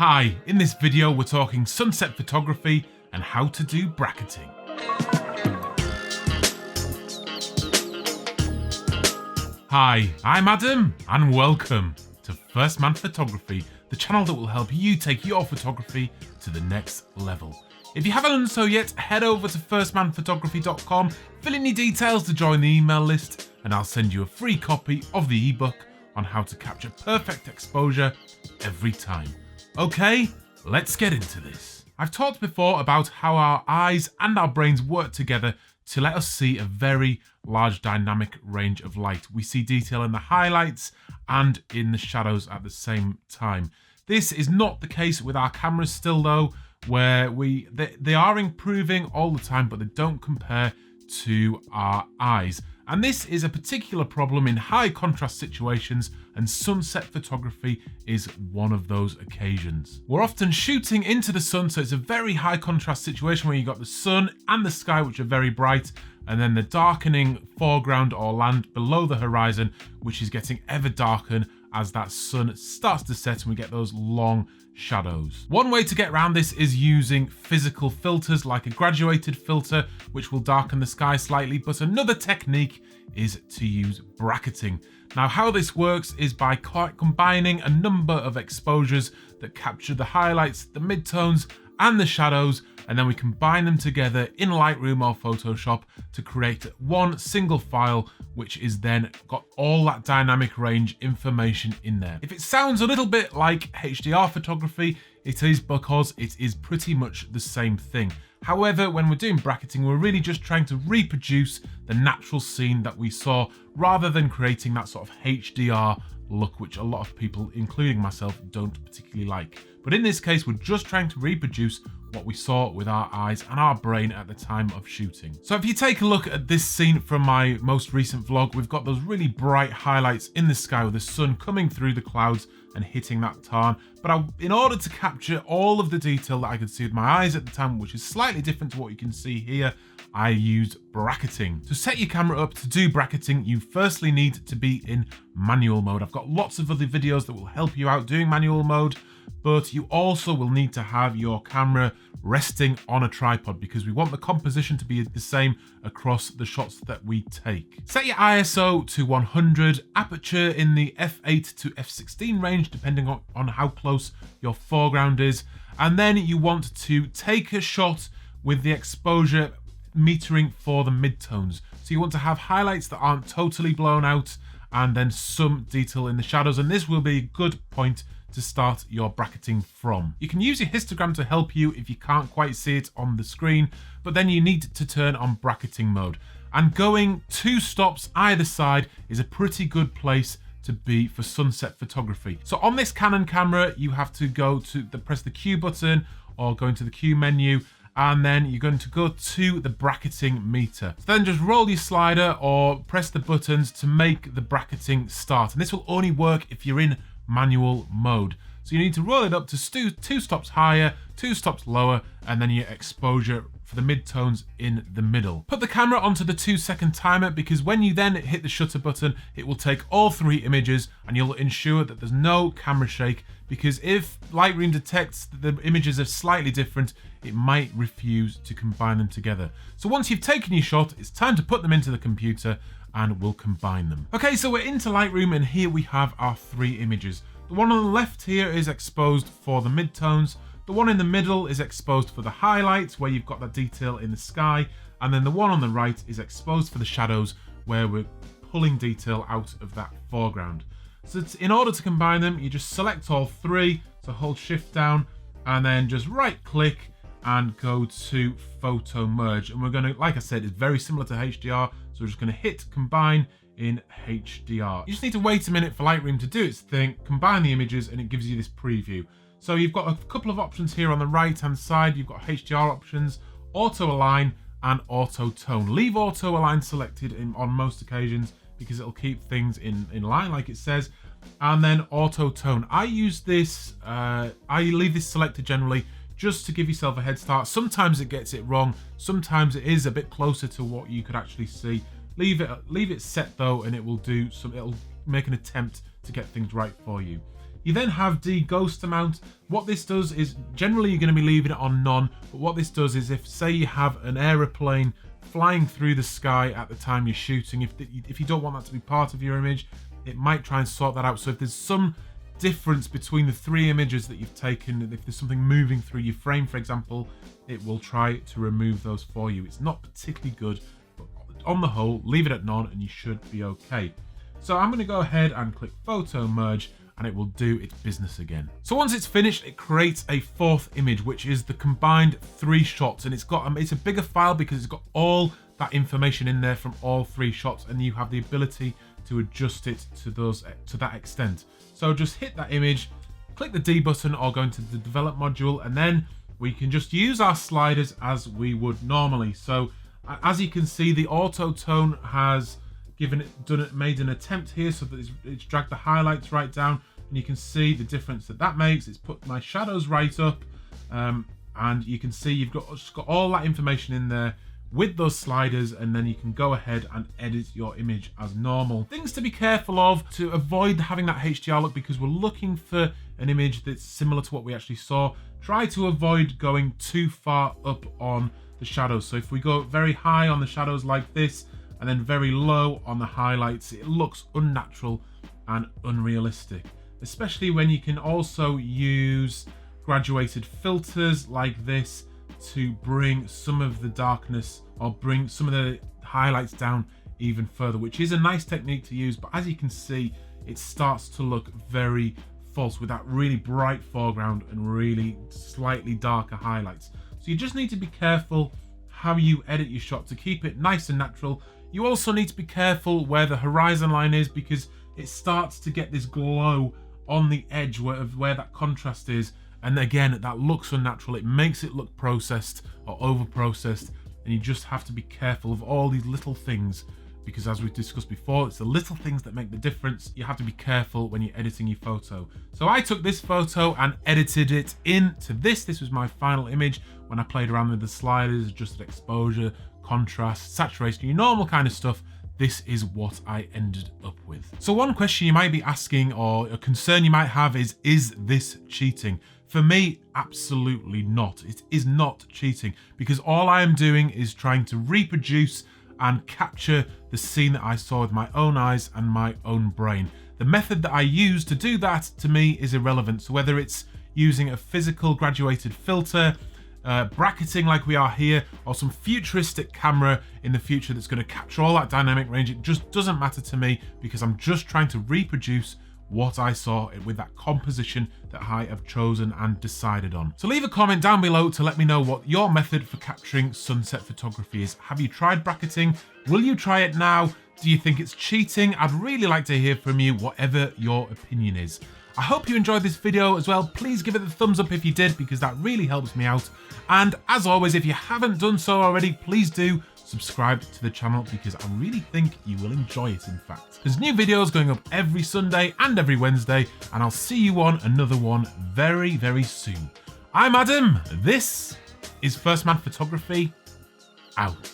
Hi, in this video we're talking sunset photography and how to do bracketing. Hi, I'm Adam and welcome to First Man Photography, the channel that will help you take your photography to the next level. If you haven't done so yet, head over to firstmanphotography.com, fill in your details to join the email list, and I'll send you a free copy of the ebook on how to capture perfect exposure every time. Okay, let's get into this. I've talked before about how our eyes and our brains work together to let us see a very large dynamic range of light. We see detail in the highlights and in the shadows at the same time. This is not the case with our cameras still though, where they are improving all the time, but they don't compare to our eyes. And this is a particular problem in high contrast situations, and sunset photography is one of those occasions. We're often shooting into the sun, so it's a very high contrast situation where you've got the sun and the sky, which are very bright, and then the darkening foreground or land below the horizon, which is getting ever darker as that sun starts to set and we get those long shadows. One way to get around this is using physical filters like a graduated filter, which will darken the sky slightly, but another technique is to use bracketing. Now, how this works is by combining a number of exposures that capture the highlights, the midtones, and the shadows, and then we combine them together in Lightroom or Photoshop to create one single file, which is then got all that dynamic range information in there. If it sounds a little bit like HDR photography, it is because it is pretty much the same thing. However, when we're doing bracketing, we're really just trying to reproduce the natural scene that we saw rather than creating that sort of HDR look, which a lot of people, including myself, don't particularly like. But in this case, we're just trying to reproduce what we saw with our eyes and our brain at the time of shooting. So if you take a look at this scene from my most recent vlog, we've got those really bright highlights in the sky with the sun coming through the clouds and hitting that tarn. But in order to capture all of the detail that I could see with my eyes at the time, which is slightly different to what you can see here, I used bracketing. To set your camera up to do bracketing, you firstly need to be in manual mode. I've got lots of other videos that will help you out doing manual mode, but you also will need to have your camera resting on a tripod because we want the composition to be the same across the shots that we take. Set your ISO to 100, aperture in the f8 to f16 range depending on how close your foreground is, and then you want to take a shot with the exposure metering for the midtones. So you want to have highlights that aren't totally blown out and then some detail in the shadows, and this will be a good point to start your bracketing from. You can use your histogram to help you if you can't quite see it on the screen, but then you need to turn on bracketing mode. And going 2 stops either side is a pretty good place to be for sunset photography. So on this Canon camera, you have to press the Q button or go into the Q menu, and then you're going to go to the bracketing meter. So then just roll your slider or press the buttons to make the bracketing start. And this will only work if you're in manual mode. So you need to roll it up to 2 stops higher, 2 stops lower, and then your exposure for the midtones in the middle. Put the camera onto the 2-second timer because when you then hit the shutter button, it will take all 3 images and you'll ensure that there's no camera shake, because if Lightroom detects that the images are slightly different, it might refuse to combine them together. So once you've taken your shot, it's time to put them into the computer and we'll combine them. Okay, so we're into Lightroom and here we have our 3 images. The one on the left here is exposed for the midtones. The one in the middle is exposed for the highlights where you've got that detail in the sky. And then the one on the right is exposed for the shadows where we're pulling detail out of that foreground. So in order to combine them, you just select all 3. So hold shift down and then just right click and go to photo merge. And we're going to, like I said, it's very similar to HDR. So we're just going to hit combine in HDR. You just need to wait a minute for Lightroom to do its thing, combine the images, and it gives you this preview. So you've got a couple of options here on the right hand side. You've got HDR options, auto align, and auto tone. Leave auto align selected on most occasions because it'll keep things in line like it says. And then auto tone. I use this, I leave this selected generally just to give yourself a head start. Sometimes it gets it wrong. Sometimes it is a bit closer to what you could actually see. Leave it set though, and it'll make an attempt to get things right for you. You then have de-ghost amount. What this does is, generally you're going to be leaving it on none, but what this does is if, say you have an aeroplane flying through the sky at the time you're shooting, if you don't want that to be part of your image, it might try and sort that out. So if there's some difference between the 3 images that you've taken, if there's something moving through your frame, for example, it will try to remove those for you. It's not particularly good, but on the whole, leave it at none and you should be okay. So I'm going to go ahead and click photo merge, and it will do its business again. So once it's finished, it creates a 4th image, which is the combined 3 shots, and it's a bigger file because it's got all that information in there from all 3 shots, and you have the ability to adjust it to that extent. So just hit that image, click the D button, or go into the develop module, and then we can just use our sliders as we would normally. So as you can see, the auto tone has made an attempt here, so that it's dragged the highlights right down, and you can see the difference that makes. It's put my shadows right up, and you can see you've just got all that information in there with those sliders, and then you can go ahead and edit your image as normal. Things to be careful of to avoid having that HDR look, because we're looking for an image that's similar to what we actually saw. Try to avoid going too far up on the shadows. So if we go very high on the shadows like this, and then very low on the highlights, it looks unnatural and unrealistic, especially when you can also use graduated filters like this to bring some of the darkness or bring some of the highlights down even further, which is a nice technique to use, but as you can see, it starts to look very false with that really bright foreground and really slightly darker highlights. So you just need to be careful how you edit your shot to keep it nice and natural. You also need to be careful where the horizon line is, because it starts to get this glow on the edge where that contrast is, and again, that looks unnatural. It makes it look processed or over processed, and you just have to be careful of all these little things, because as we've discussed before, it's the little things that make the difference. You have to be careful when you're editing your photo. So I took this photo and edited it into this. This was my final image when I played around with the sliders, adjusted exposure, contrast, saturation, your normal kind of stuff. This is what I ended up with. So one question you might be asking, or a concern you might have, is this cheating? For me, absolutely not. It is not cheating, because all I am doing is trying to reproduce and capture the scene that I saw with my own eyes and my own brain. The method that I use to do that, to me, is irrelevant. So whether it's using a physical graduated filter, bracketing like we are here, or some futuristic camera in the future that's going to capture all that dynamic range, it just doesn't matter to me, because I'm just trying to reproduce what I saw with that composition that I have chosen and decided on. So leave a comment down below to let me know what your method for capturing sunset photography is. Have you tried bracketing? Will you try it now? Do you think it's cheating? I'd really like to hear from you, whatever your opinion is. I hope you enjoyed this video as well. Please give it the thumbs up if you did, because that really helps me out. And as always, if you haven't done so already, please do subscribe to the channel, because I really think you will enjoy it, in fact. There's new videos going up every Sunday and every Wednesday, and I'll see you on another one very, very soon. I'm Adam. This is First Man Photography, out.